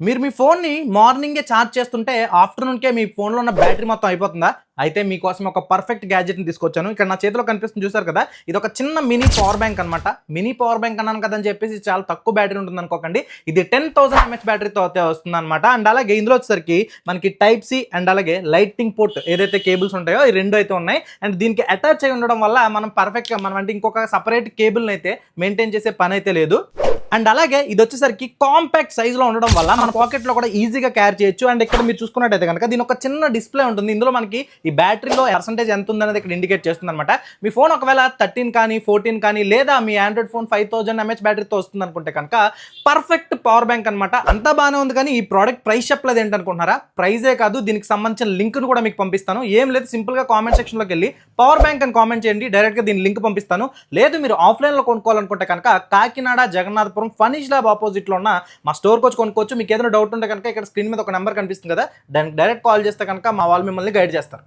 మీరు మీ ఫోన్‌ని మార్నింగే ఛార్జ్ చేస్తుంటే ఆఫ్టర్‌నూన్‌కే మీ ఫోన్‌లో ఉన్న బ్యాటరీ మొత్తం అయిపోతుందా? అయితే మీకోసం ఒక పర్ఫెక్ట్ గ్యాడ్జెట్‌ని తీసుకొచ్చాను. ఇక్కడ నా చేతిలో కనిపిస్తుంది చూసారు కదా! ఇదొక చిన్న మినీ పవర్ బ్యాంక్ అన్నమాట. మినీ పవర్ బ్యాంక్ అన్నాను కదా అని చెప్పేసి చాలా తక్కువ బ్యాటరీ ఉంటుందనుకోకండి. ఇది 10,000 ఎంహెచ్ బ్యాటరీతో అయితే వస్తుందన్నమాట. అండ్ అలాగే ఇందులో వచ్చేసరికి మనకి టైప్ సి అండ్ అలాగే లైటింగ్ పోర్ట్ ఏదైతే కేబుల్స్ ఉంటాయో ఈ 2 అయితే ఉన్నాయి. అండ్ దీనికి అటాచ్ అయ్యి ఉండడం వల్ల మనం పర్ఫెక్ట్‌గా మనం అంటే ఇంకొక సెపరేట్ కేబుల్‌ని అయితే మెయింటైన్ చేసే పని అయితే లేదు. అండ్ అలాగే ఇది వచ్చేసరికి కాంపాక్ట్ సైజ్ లో ఉండడం వల్ల మన పాకెట్ లో కూడా ఈజీగా క్యారీ చేయొచ్చు. అండ్ ఇక్కడ మీరు చూసుకున్నట్టయితే కనుక దీని ఒక చిన్న డిస్ప్లే ఉంటుంది. ఇందులో మనకి ఈ బ్యాటరీలో పర్సెంటేజ్ ఎంత ఉందనేది ఇక్కడ ఇండికేట్ చేస్తుంది అనమాట. మీ ఫోన్ ఒకవేళ 13 కానీ 14 కానీ లేదా మీ ఆండ్రాయిడ్ ఫోన్ 5000 ఎంహెచ్ బ్యాటరీతో వస్తుంది అనుకుంటే కనుక పర్ఫెక్ట్ పవర్ బ్యాంక్ అనమాట. అంతా బాగానే ఉంది, కానీ ఈ ప్రోడక్ట్ ప్రైస్ చెప్పలేదు ఏంటనుకుంటున్నారా? ప్రైజే కాదు, దీనికి సంబంధించిన లింక్ ను కూడా మీకు పంపిస్తాను. ఏం లేదు, సింపుల్ గా కామెంట్ సెక్షన్ లోకి వెళ్ళి పవర్ బ్యాంక్ అని కామెంట్ చేయండి, డైరెక్ట్ గా దీని లింక్ పంపిస్తాను. లేదు మీరు ఆఫ్లైన్ లో కొనుక్కోవాలనుకుంటే కనుక కాకినాడ జగన్నాథపురం ఫనీష్ ల్యాబ్ ఆపోజిట్ లో ఉన్న మా స్టోర్ వచ్చి కొనుక్కోవచ్చు. మీకు ఏదైనా డౌట్ ఉంటే కనుక ఇక్కడ స్క్రీన్ మీద ఒక నెంబర్ కనిపిస్తుంది కదా, దానికి డైరెక్ట్ కాల్ చేస్తే కనుక మా వాళ్ళు మిమ్మల్ని గైడ్ చేస్తారు.